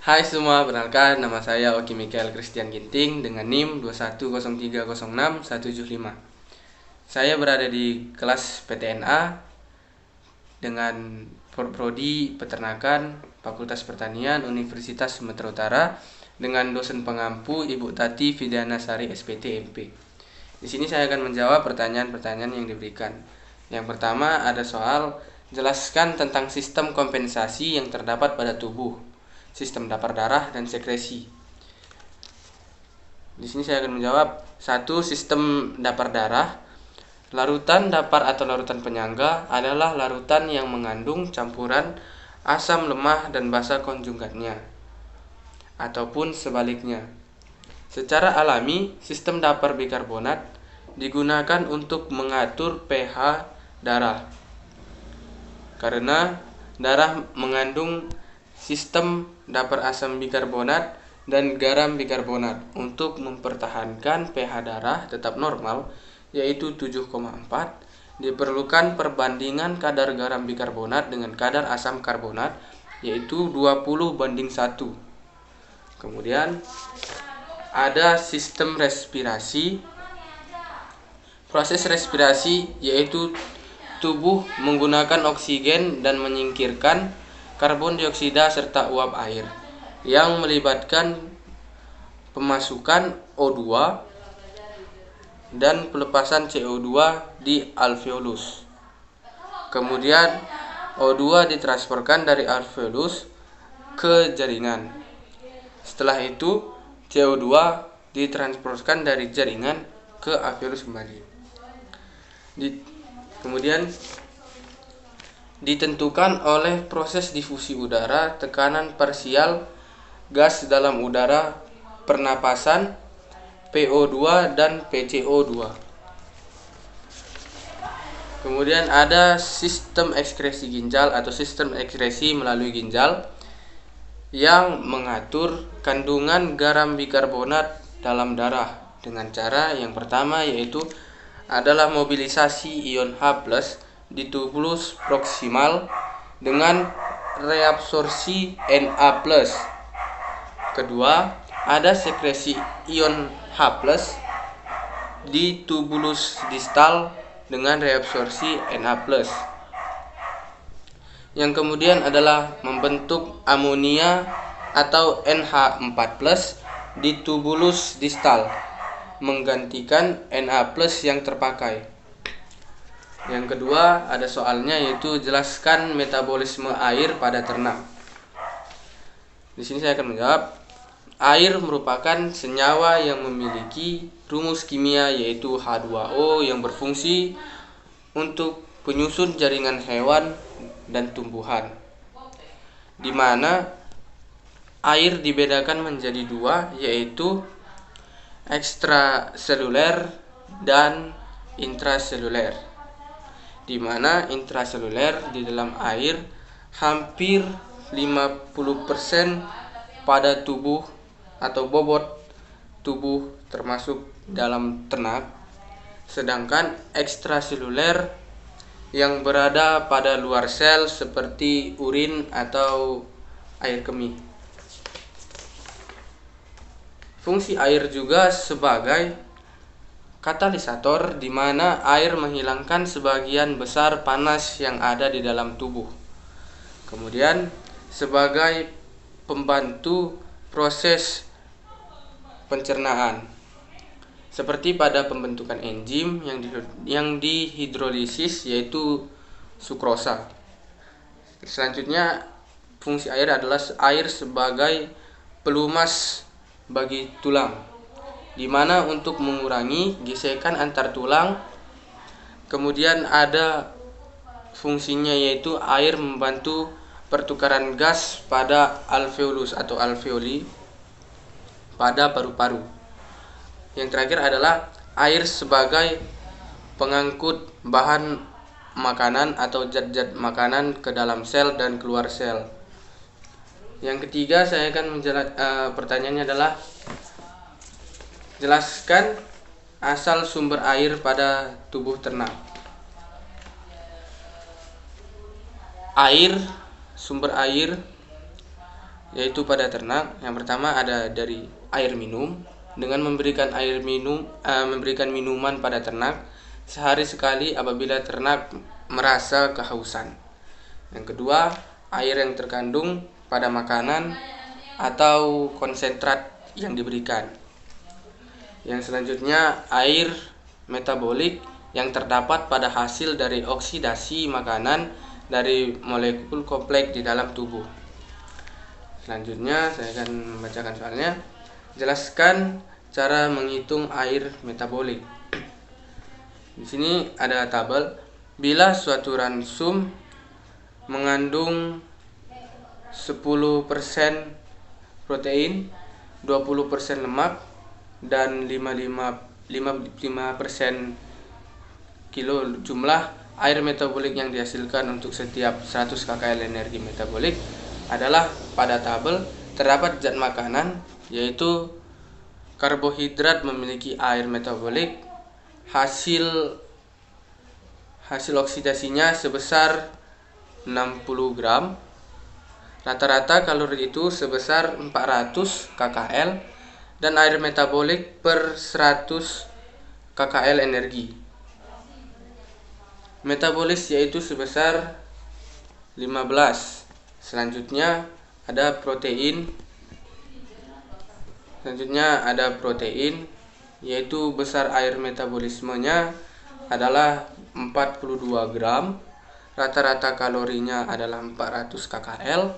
Hai semua, perkenalkan nama saya Oki Mikael Christian Ginting dengan NIM 210306175. Saya berada di kelas PTNA dengan Prodi Peternakan Fakultas Pertanian Universitas Sumatera Utara dengan dosen pengampu Ibu Tati Vidiana Sari SPT MP. Di sini saya akan menjawab pertanyaan-pertanyaan yang diberikan. Yang pertama ada soal jelaskan tentang sistem kompensasi yang terdapat pada tubuh, sistem dapur darah dan sekresi. Di sini saya akan menjawab. 1. Sistem dapur darah. Larutan dapur atau larutan penyangga adalah larutan yang mengandung campuran asam lemah dan basa konjugatnya, ataupun sebaliknya. Secara alami, sistem dapur bikarbonat digunakan untuk mengatur pH darah, karena darah mengandung sistem dapur asam bikarbonat dan garam bikarbonat. Untuk mempertahankan pH darah tetap normal, yaitu 7,4, diperlukan perbandingan kadar garam bikarbonat dengan kadar asam karbonat, yaitu 20:1. Kemudian ada sistem respirasi. Proses respirasi yaitu tubuh menggunakan oksigen dan menyingkirkan karbon dioksida serta uap air yang melibatkan pemasukan O2 dan pelepasan CO2 di alveolus. Kemudian O2 ditransferkan dari alveolus ke jaringan. Setelah itu CO2 ditransferkan dari jaringan ke alveolus kembali. Kemudian ditentukan oleh proses difusi udara, tekanan parsial gas dalam udara, pernapasan, PO2 dan PCO2. Kemudian ada sistem ekskresi ginjal atau sistem ekskresi melalui ginjal yang mengatur kandungan garam bikarbonat dalam darah dengan cara yang pertama, yaitu adalah mobilisasi ion H+ di tubulus proksimal dengan reabsorpsi Na+. Kedua, ada sekresi ion H+ di tubulus distal dengan reabsorpsi Na+. Yang kemudian adalah membentuk amonia atau NH4+ di tubulus distal, menggantikan Na+ yang terpakai. Yang kedua ada soalnya, yaitu jelaskan metabolisme air pada ternak. Di sini saya akan menjawab. Air merupakan senyawa yang memiliki rumus kimia yaitu H2O yang berfungsi untuk penyusun jaringan hewan dan tumbuhan, di mana air dibedakan menjadi dua, yaitu ekstraseluler dan intraseluler, di mana intraseluler di dalam air hampir 50% pada tubuh atau bobot tubuh termasuk dalam ternak, sedangkan ekstraseluler yang berada pada luar sel seperti urin atau air kemih. Fungsi air juga sebagai katalisator, di mana air menghilangkan sebagian besar panas yang ada di dalam tubuh. Kemudian sebagai pembantu proses pencernaan, seperti pada pembentukan enzim yang dihidrolisis, yaitu sukrosa. Selanjutnya, fungsi air adalah air sebagai pelumas bagi tulang, di mana untuk mengurangi gesekan antar tulang. Kemudian ada fungsinya, yaitu air membantu pertukaran gas pada alveolus atau alveoli pada paru-paru. Yang terakhir adalah air sebagai pengangkut bahan makanan atau zat-zat makanan ke dalam sel dan keluar sel. Yang ketiga saya akan pertanyaannya adalah jelaskan asal sumber air pada tubuh ternak. Sumber air yaitu pada ternak. Yang pertama ada dari air minum, dengan memberikan memberikan minuman pada ternak sehari sekali apabila ternak merasa kehausan. Yang kedua, air yang terkandung pada makanan atau konsentrat yang diberikan. Yang selanjutnya, air metabolik yang terdapat pada hasil dari oksidasi makanan dari molekul kompleks di dalam tubuh. Selanjutnya saya akan membacakan soalnya. Jelaskan cara menghitung air metabolik. Di sini ada tabel. Bila suatu ransum mengandung 10% protein, 20% lemak, dan 55% kilo jumlah air metabolik yang dihasilkan untuk setiap 100 kcal energi metabolik adalah pada tabel terdapat zat makanan, yaitu karbohidrat memiliki air metabolik hasil oksidasinya sebesar 60 gram. Rata-rata kalori itu sebesar 400 kcal dan air metabolik per 100 kcal energi. Metabolis yaitu sebesar 15. Selanjutnya ada protein. Yaitu besar air metabolismenya adalah 42 gram. Rata-rata kalorinya adalah 400 kcal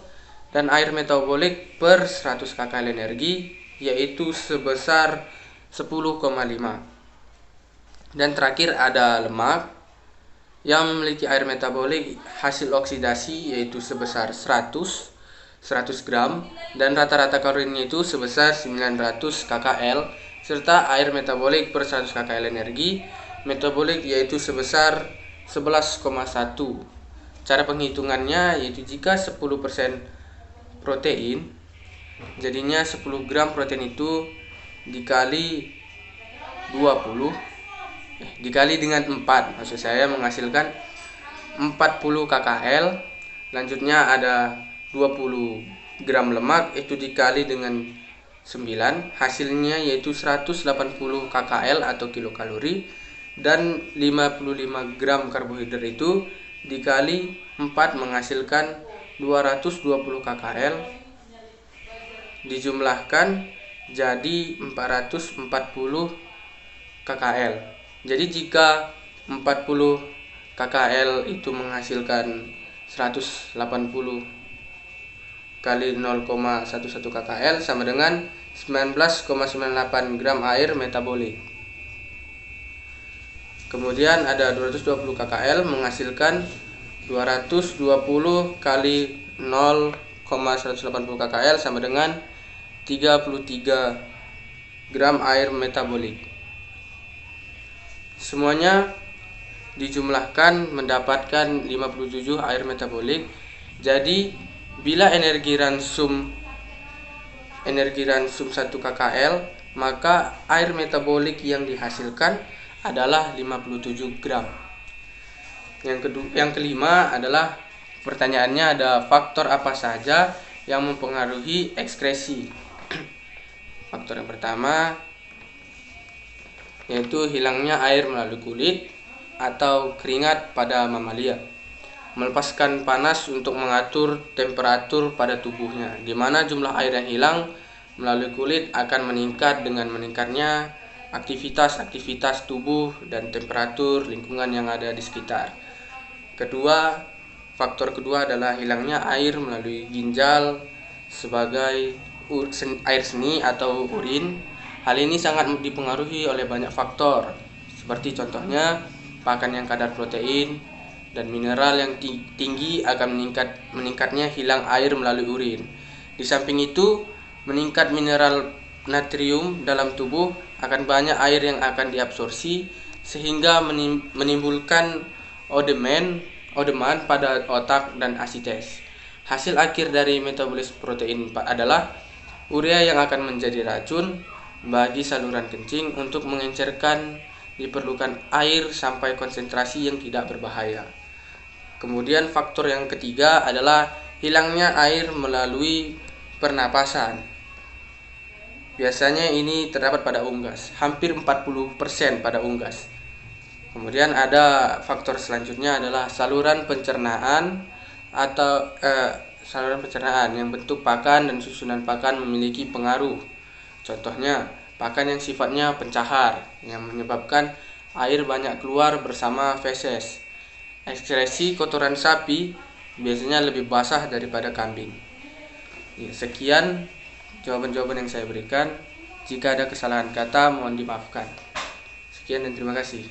dan air metabolik per 100 kcal energi yaitu sebesar 10,5. Dan terakhir ada lemak yang memiliki air metabolik hasil oksidasi yaitu sebesar 100 gram dan rata-rata kalorinya itu sebesar 900 kcal serta air metabolik per 100 kcal energi metabolik yaitu sebesar 11,1. Cara penghitungannya yaitu jika 10% protein, jadinya 10 gram protein itu dikali dengan 4, maksud saya menghasilkan 40 kcal. Lanjutnya ada 20 gram lemak itu dikali dengan 9, hasilnya yaitu 180 kcal atau kilokalori, dan 55 gram karbohidrat itu dikali 4 menghasilkan 220 kcal, dijumlahkan jadi 440 kcal. Jadi jika 40 kcal itu menghasilkan 180 kali 0,11 kcal sama dengan 19,98 gram air metabolik. Kemudian ada 220 kcal menghasilkan 220 kali 0,180 kcal sama dengan 33 gram air metabolik. Semuanya dijumlahkan mendapatkan 57 air metabolik. Jadi bila energi ransum 1 kcal, maka air metabolik yang dihasilkan adalah 57 gram. Yang kelima adalah pertanyaannya ada faktor apa saja yang mempengaruhi ekskresi. Faktor yang pertama yaitu hilangnya air melalui kulit atau keringat pada mamalia. Melepaskan panas untuk mengatur temperatur pada tubuhnya, di mana jumlah air yang hilang melalui kulit akan meningkat dengan meningkatnya aktivitas tubuh dan temperatur lingkungan yang ada di sekitar. Faktor kedua adalah hilangnya air melalui ginjal sebagai air seni atau urin. Hal ini sangat dipengaruhi oleh banyak faktor, seperti contohnya pakan yang kadar protein dan mineral yang tinggi akan meningkatnya hilang air melalui urin. Di samping itu, meningkat mineral natrium dalam tubuh akan banyak air yang akan diabsorpsi sehingga menimbulkan odeman pada otak dan asites. Hasil akhir dari metabolisme protein adalah urea yang akan menjadi racun bagi saluran kencing. Untuk mengencerkan diperlukan air sampai konsentrasi yang tidak berbahaya. Kemudian faktor yang ketiga adalah hilangnya air melalui pernapasan. Biasanya ini terdapat pada unggas, hampir 40% pada unggas. Kemudian ada faktor selanjutnya adalah saluran pencernaan atau saluran pencernaan yang bentuk pakan dan susunan pakan memiliki pengaruh. Contohnya, pakan yang sifatnya pencahar yang menyebabkan air banyak keluar bersama feses. Ekskresi kotoran sapi biasanya lebih basah daripada kambing. Ya, sekian jawaban-jawaban yang saya berikan. Jika ada kesalahan kata, mohon dimaafkan. Sekian dan terima kasih.